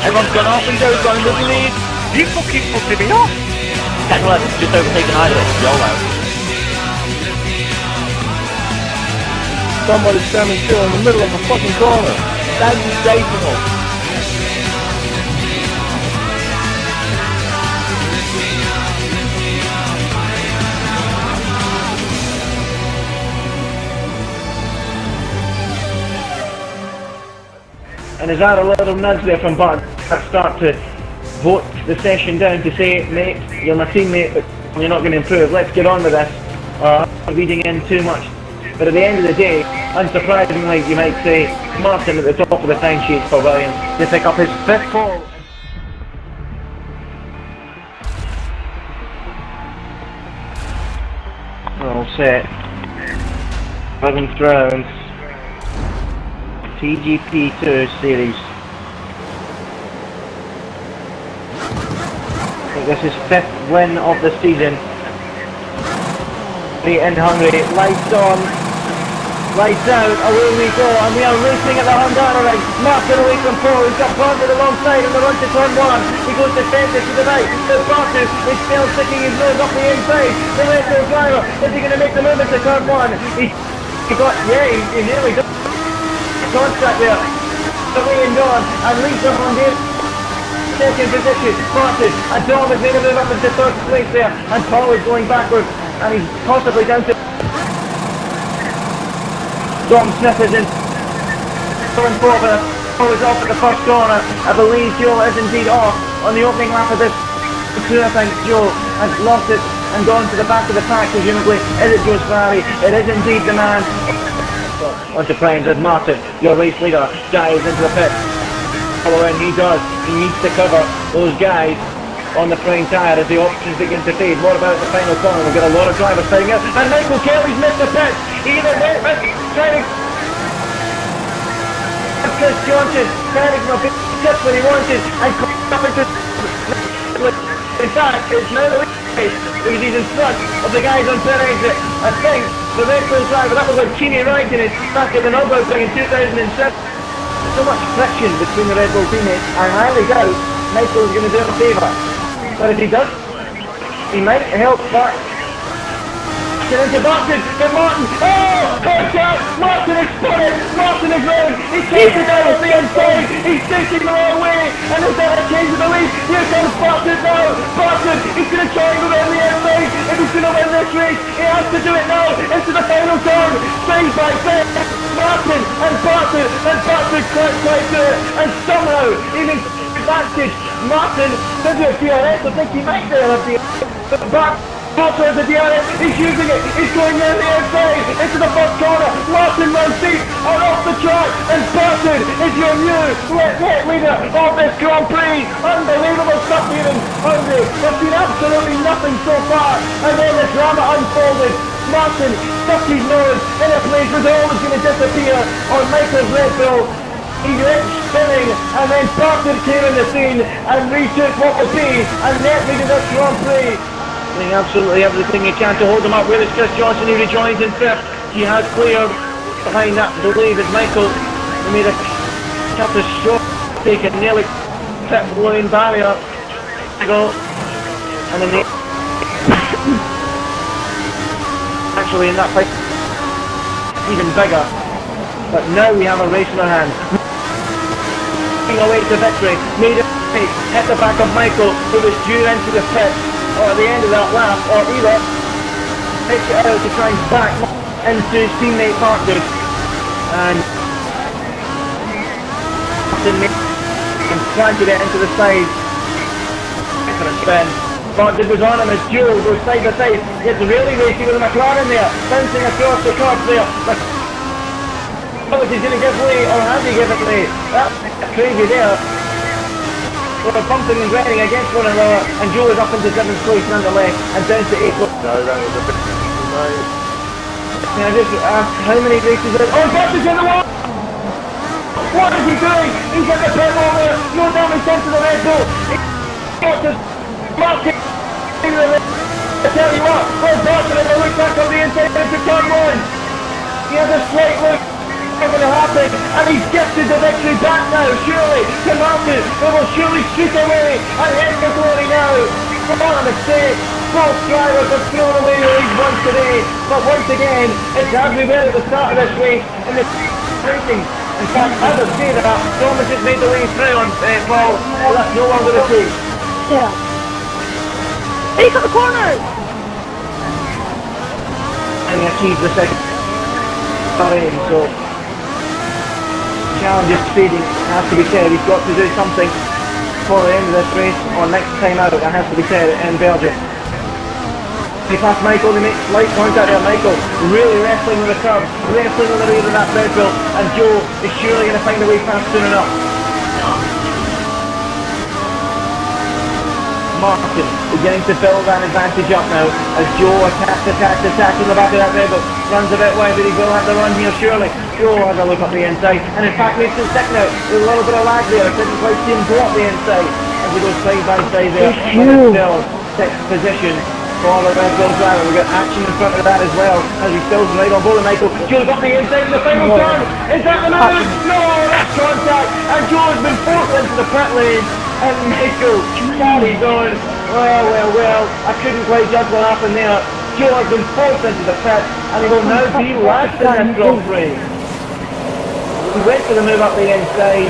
Everyone's gone off and Joe's going to the lead. You fucking putting me off. 10-11, just overtaken either. YOLO. Somebody's standing still in the middle of the fucking corner. Sensational. And is that a little nudge there from Bart? Start to vote the session down to say, mate, you're my teammate, but you're not going to improve. Let's get on with this. I'm reading in too much. But at the end of the day, unsurprisingly, you might say, Martin at the top of the timesheet for Williams to pick up his 5th pole. All set. 11th round. TGP2 series. I think this is 5th win of the season. In Hungary, lights on, lights out, away we go, and we are racing at the Hungarian. Martin away from pole, he's got planted alongside on the run to turn 1. He goes defensive to the right, but Bartu is still sticking his nose up the inside. The Red Bull driver, is he going to make the movement to turn 1? He nearly got contact there. Away and on, and leads the Hungarian. Second position, Bartu, and Dom is going to move up into 3rd place there, and Paul is going backwards. And he's possibly down to Dom Smith is in going forward. Paul is off at the first corner. I believe Joe is indeed off on the opening lap of this. I think Joe has lost it and gone to the back of the pack, presumably. Is it Joe's Ferrari? It is indeed the man. Onto Primes as Martin, your race leader, dives into the pit. Following, he does. He needs to cover those guys on the prime tyre as the options begin to fade. What about the final corner? We've got a lot of drivers starting out, and Michael Kelly's missed the pit. He either went trying to Chris Johnson trying to come up just when he wanted and come up into in fact it's now the race because he's in front of the guys on pit exit. I think the Red Bull driver, that was like Kimi Räikkönen back at the Nürburgring in 2007. So much friction between the Red Bull teammates. I highly doubt Michael's going to do him a favour. But if he does, he might help Bart. Get into Martin, but Martin, contact! Martin is spotted! Martin is round! He takes it down off the inside! He's taking the wrong way! And is that a change of the lead? Here comes Barton now! Barton, he's going to try and go down the outside! If he's going to win this race, he has to do it now! Into the final turn! Phase by phase! Martin and Barton quite do it! And somehow, even advantage, Martin does it DRS. I think he might do it but Barton has the DRS, he's using it, he's going down the outside, into the first corner, Martin runs deep, and off the track, and Barton is your new net leader of this Grand Prix. Unbelievable stuff here in Hungary. There's been absolutely nothing so far, and then the drama unfolded. Martin stuck his nose in a place where they're always going to disappear on Michael's Red Bull. He went spinning, and then Barton came in the scene and retook what would be a net leader this Grand Prix. Doing absolutely everything he can to hold him up. Where is Chris Johnson, who rejoins in 5th? He has cleared behind that, I believe, is Michael. He made a catastrophic take and nearly pit blowing barrier. And then the actually in that fight even bigger. But now we have a race in our hands. Away to victory, made it hit the back of Michael, who was due into the pit, or at the end of that lap, or either pitch it out to try and back into his teammate Barton, and planted it into the side for a spin. Barton goes on him as Joe goes side by side, gets really racing with a McLaren there, bouncing across the curb there. He's going to give way, or has he given way? That's crazy there. We're bumping and grinding against one another, and Joe is up into 7th place nonetheless, and down to 8th. No, that was a bit nice. Can I just ask how many races there? Oh, Barton's in the wall! What is he doing? He's at the pit wall there, no damage done to the Red Bull. Barton, I tell you what, Barton has a look back on the inside into turn 1. He has a slight look. not going to happen, and he's gifted the victory back now, surely, to Martin, who will surely streak away and head for glory now. What a mistake. Both drivers have thrown away the lead once today, but once again, it's as we were at the start of this race, and the racing. In fact, as I say that, Thomas has made the way through on Paul, that's no longer the case. Yeah. Hey, cut the corner! And he achieved the second time, so challenge is fading, it has to be said. He's got to do something for the end of this race, or next time out, it has to be said, in Belgium. He passed Michael, he makes slight contact there. Michael really wrestling with the curb, wrestling with the rear of that Red Bull, and Joe is surely going to find a way past soon enough. Martin beginning to build that advantage up now as Joe attacks in the back of that Red Bull. Runs a bit wide, but he will have the run here surely. Joe has a look up the inside, and in fact makes it stick now. There's a little bit of lag there, didn't quite see him go up the inside as he goes side by side there. But it's still sixth position for the Red Bull driver. We've got action in front of that as well as he stills right on board of Michael. Joe's up the inside in the final turn. Is that the move? No, that's contact, and Joe has been forced into the pit lane. And Michael carries on. Well, I couldn't quite judge what happened there. Joe has been forced into the pit, and he will now be last in this Grand Prix. He went for the move up the inside.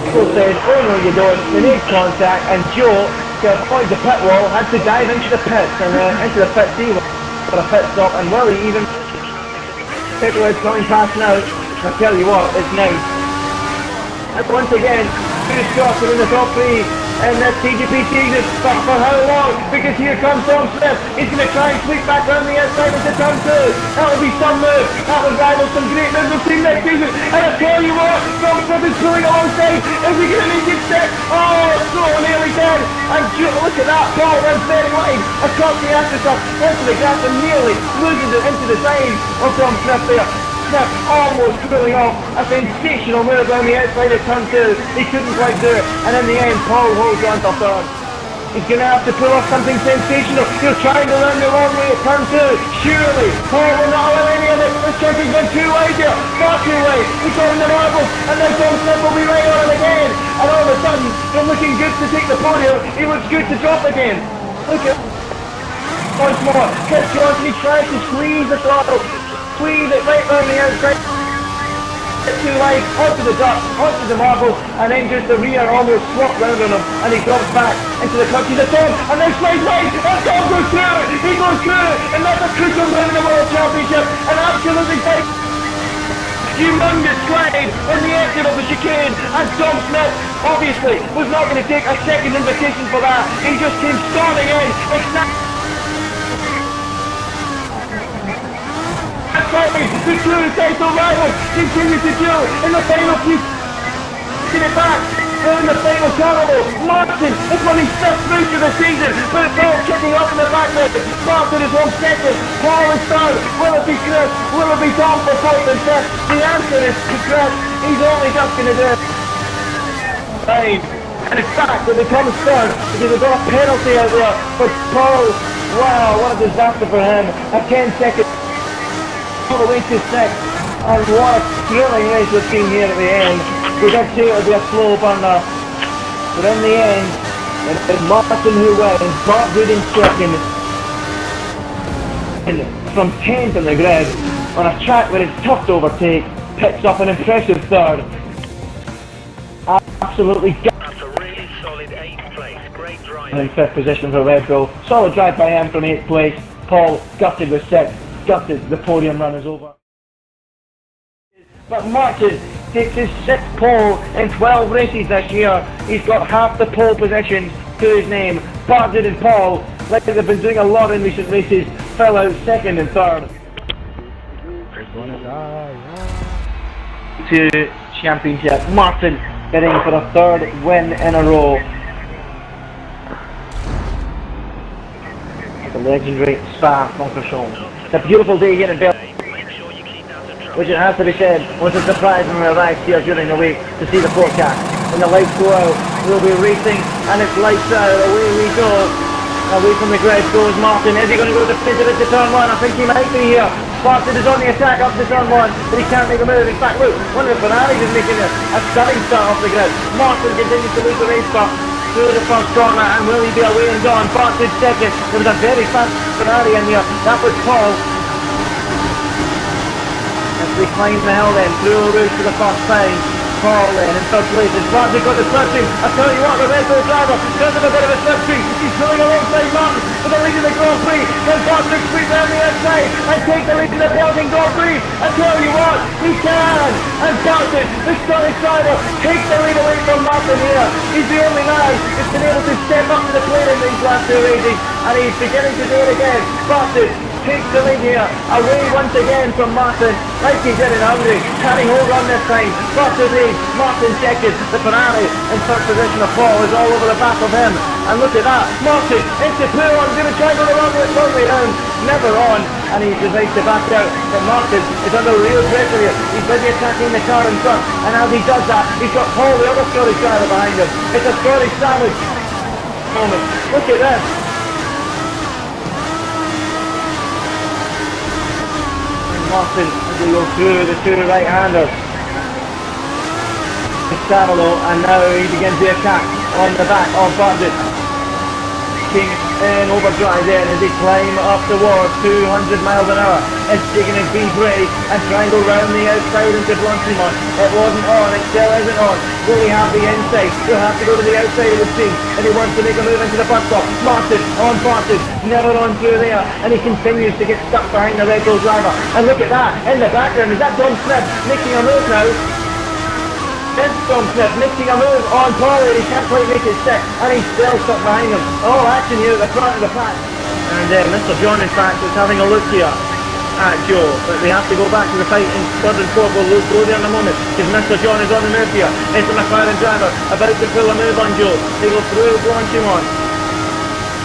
Michael said, oh no you don't. They made contact, and Joe, to avoid the pit wall, had to dive into the pits, and into the pit C for a pit stop, and well, he even Michael is coming past now. I tell you what, it's nice. And once again, two shots are in the top three, and that's TGP2, but for how long? Because here comes Tom Smith. He's going to try and sweep back round the outside into turn two. That'll be some move. That will rival some great moves we've seen next season. And I tell you what, Tom Smith is pulling alongside. Is he going to make it stick? Oh, so nearly dead. And look at that, Paul runs very wide across the aftershock into the grass and nearly loses it into the side of Tom Smith there. Almost pulling off a sensational move down the outside of turn two. He couldn't quite do it, and in the end Paul holds on to third. He's going to have to pull off something sensational. He's trying to run the wrong way at turn two. Surely Paul will not allow any of it. This truck has gone too wide here, far too wide. He's got in the marbles, and now Tom Smith will be right on it again. And all of a sudden, from looking good to take the podium, he looks good to drop again. Look at once more. Chris Johnson, he tries to squeeze the throttle. Squeeze it right round the outside. Too wide, onto the dirt, onto the marble, and then just the rear almost swapped round on him, and he drops back into the clutches of Tom, and then slides right, and Tom goes through it, he goes through it, and that's a crucial win in the World Championship, and absolutely tight. Humongous slide on the exit of the chicane, and Tom Smith obviously was not going to take a second invitation for that. He just came storming in. The two title rivals continue to duel in the final few. Get it back in the final carnival. Martin is running fifth through to the season, but it's all kicking up in the back leg. Martin is on second, Paul is third. Will it be Chris? Will it be Tom for fourth and fifth? The answer is to Chris. He's only just going to do it. And in fact, it becomes third because we've got a penalty out there for Paul. Wow, what a disaster for him. A 10-second. All the way to six, and what a thrilling race we've seen here at the end. We did say it would be a slow burner, but in the end, it's Martin who wins, Bob Good in second, and from 10th on the grid, on a track where it's tough to overtake, picks up an impressive third. Absolutely That's a really solid 8th place, great drive. in 5th position for Red Bull. Solid drive by him from 8th place. Paul gutted with 6th. Gutted, the podium run is over. But Martin takes his 6th pole in 12 races this year. He's got half the pole positions to his name. Bartlett and Paul, like they've been doing a lot in recent races, fell out 2nd and 3rd. To championship, Martin getting for a 3rd win in a row. The legendary Spa-Francorchamps. It's a beautiful day here in Belgium, which it has to be said was a surprise when we arrived here during the week to see the forecast. When the lights go out, we'll be racing, and it's lights out, away we go. Away from the grid goes Martin. Is he going to go to turn one? I think he might be here. Bartlett is on the attack up to turn one, but he can't make a move. In fact, look, one of the Ferraris is making a stunning start off the grid. Martin continues to lose the race spot through the first corner, and will he be away and gone? Bartlett second. There was a very fast Ferrari in there. That was Paul. As we climb the hill then, through the roof to the first time. Paul then in third place. As Bartlett got the slipstream. I tell you what, the Red Bull driver does have a bit of a slipstream. He's pulling alongside Martin for the lead of the Grand Prix. Can Bartlett sweep down the outside and take the lead in the Belgian Grand Prix? I tell you what, he can! And Bartlett, the Scottish driver, takes the lead away from Martin here. He's the only man who's been able to step up to the plate in these last two races, and he's beginning to do it again. Bartlett takes the lead here, away once again from Martin, like he did in Hungary. Can he hold on this time? Bartlett leads, Martin second, the Ferrari in third position of Paul is all over the back of him. And look at that, Martin into pool, I'm going to try to go the wrong way round, never on, and he decides to back out. But Martin is under real pressure here. He's busy attacking the car in front, and as he does that, he's got Paul, the other Scottish driver, behind him. It's a Scottish sandwich moment. Look at this. Martin as we go through the two right-handers. Savalo, and now he begins the attack on the back of Bartlett. King in overdrive then as they climb up towards 200 miles an hour. It's taking his beef ready and trying to go round the outside into Blanchimont. It wasn't on, it still isn't on. Will he have the inside? He'll have to go to the outside of the team, and he wants to make a move into the bus stop. Martin on Bartlett, never on through there, and he continues to get stuck behind the Red Bull driver. And look at that, in the background, is that Tom Smith making a move now? It's Tom Smith making a move on Paul, he can't quite make it stick, and he's still stuck behind him. All action here at the front of the pack. And Mr. John, in fact, is having a look here at Joe, but we have to go back to the fight in third and fourth. We'll go there in a moment, because Mr. John is on the move here. It's the McLaren driver, about to pull a move on Joe. They go through Blanchimont.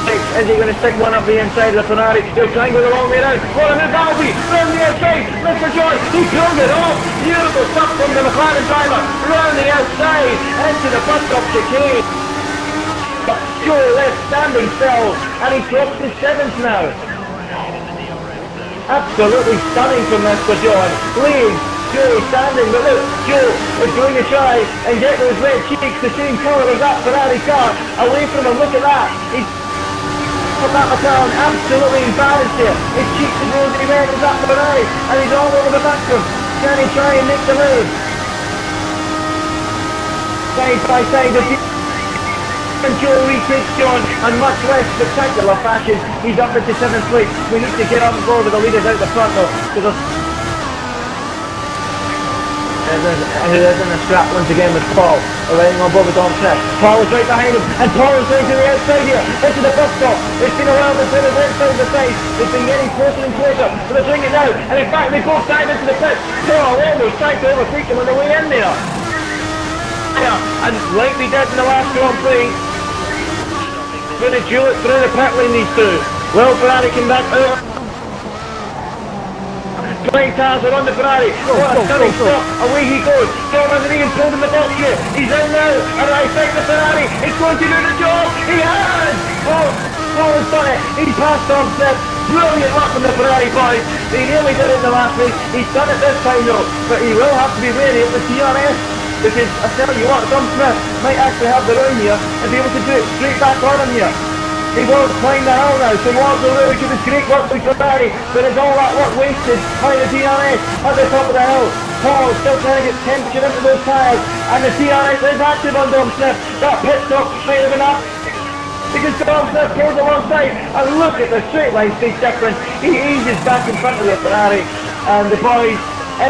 Is he going to stick one up the inside of the Ferrari? He'll try and go the long way around. What a move that'll be! Round the outside, Mr. John, he pulled it off! Beautiful stuff from the McLaren driver, round the outside, into the bus stop chicane. Joe left standing still, and he drops to seventh now. Absolutely stunning from Mr. John. Leads Joe standing, but look, Joe is going to try and get those red cheeks the same colour as that Ferrari car away from him. Look at that. He's that McLaren absolutely embarrassed here. His cheeks are rosy red as that Ferrari, and he's all over the back of him. Can he try and make the move? Side by side, and Joe retakes John in much less spectacular fashion. He's up into 7th place. We need to get on board with the leaders out the front though, because who is in the strap once again with Paul, riding on board with Tom Smith. Paul is right behind him, and Paul is going to the outside here, into the bus stop. It's been a while between the outside of the face. They've been getting closer and closer, but they're doing it now, and in fact they both dive into the pit. Paul almost tried to overtake him on the way in there. And like they did in the last Grand Prix, going to duel it through the pit lane, these two. Will Ferrari come back out? Flying cars are on the Ferrari. What a stunning stop. Away he goes. Tom hasn't even pulled in the box yet. He's in now. And I think the Ferrari is going to do the job. He has. Oh, Paul has done it. He's passed Tom Smith. Brilliant luck from the Ferrari boys. He nearly did it in the last race. He's done it this time though. But he will have to be wary of the TRS. Because I tell you what, Tom Smith might actually have the room here and be able to do it straight back on him here. He won't climb the hill now towards the road, which was great work by Ferrari, but it's all that work wasted by the DRS at the top of the hill. Paul still trying to get temperature into those tyres, and the DRS is active on Tom Smith. That pit stop might have been up, because Tom Smith goes alongside, and look at the straight line speed difference. He eases back in front of the Ferrari, and the boys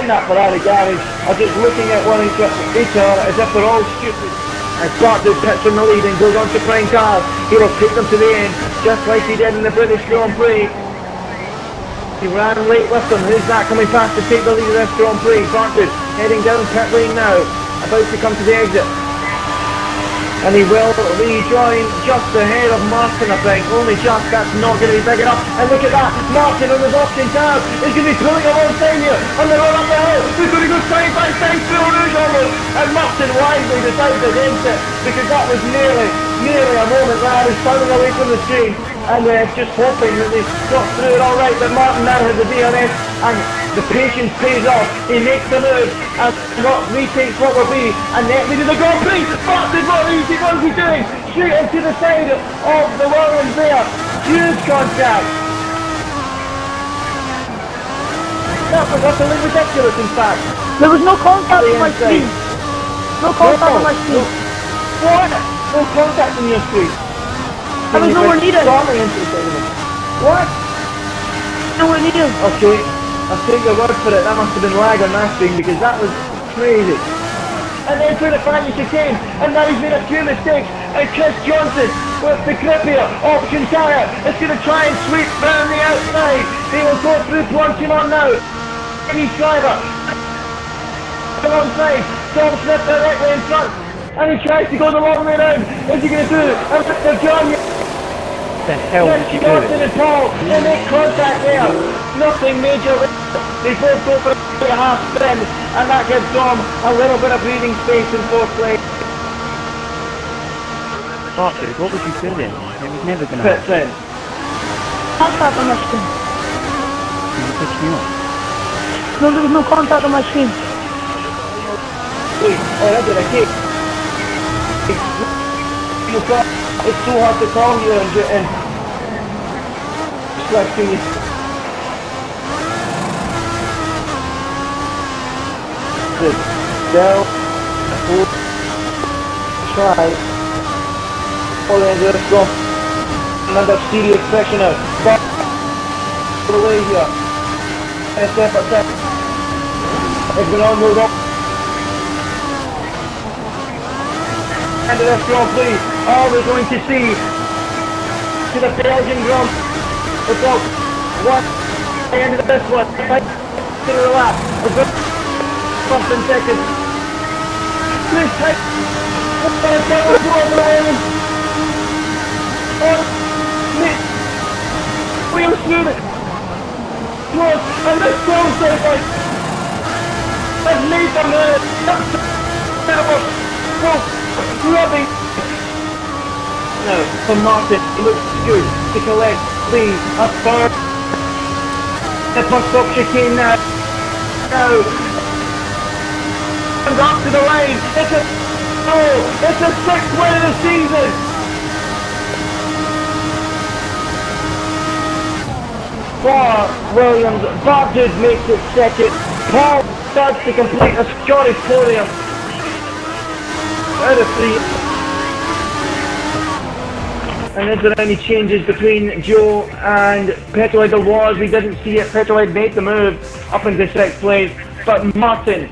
in that Ferrari garage are just looking at one each other as if they're all stupid. And Bartlett pits from the lead and goes on to prime cars. He will take them to the end, just like he did in the British Grand Prix. He ran late with them. Who's that coming past to take the lead of this Grand Prix? Bartlett heading down pit lane now, about to come to the exit. And he will rejoin just ahead of Martin, I think. Only just, that's not going to be big enough. And look at that, Martin on his option cars is going to be pulling alongside here on the run up the hill. He's going to go side by side through Rouge almost. And Martin wisely decided against it, because that was nearly a moment where I was falling away from the screen. and just hoping that they got through it all right. But Martin now has the DRS, and the patience pays off. He makes the move, and retakes what will be a net lead in the Grand Prix. But what is he doing? Straight into the side of the Williams there. Huge contact. That was utterly ridiculous, in fact. There was no contact on my screen. No contact on my screen. What? No contact on your screen. I was nowhere needed. What? Nowhere needed. Okay, I'll take your word for it. That must have been lag on that screen because that was crazy. And then through the final chicane, and now he's made a few mistakes. And Chris Johnson with the grip here, option tire, is going to try and sweep round the outside. He will go through plunging on now. Any driver alongside Tom Smith directly in front, and he tries to go the long way round. What's he going to do? And Mr. John, What the hell did you do? Johnson and Paul, they make contact there. Nothing major. They both go for a half spin, and that gives Dom a little bit of breathing space in fourth place. Fuck, dude, what was you doing? It was never gonna Pits happen. in. Contact on my screen. You pissed me off. No, there was no contact on my screen. Wait, oh, that's it, I can't. It's so hard to call here and distracting you. Down, try, all the end of the strong. Another serious section out. Back the way here. And step by step. It's been on the road. End of this Grand Prix, all we're going to see to the Belgian Grand Prix without one the end of this one. To the lap, we've got first and second. This time, wheels through it. Close, and this goes there. Let's lead them there. Rubbing. No, for Martin, it looks good to collect the third. The bus stop chicane now. No. Comes up to the lane. It's a sixth win of the season. For Williams, Bartud makes it second. Paul starts to complete a Scottish podium. Out of 3. And is there any changes between Joe and Petrolhead? There was, we didn't see it. Petrolhead made the move up into 6th place, but Martin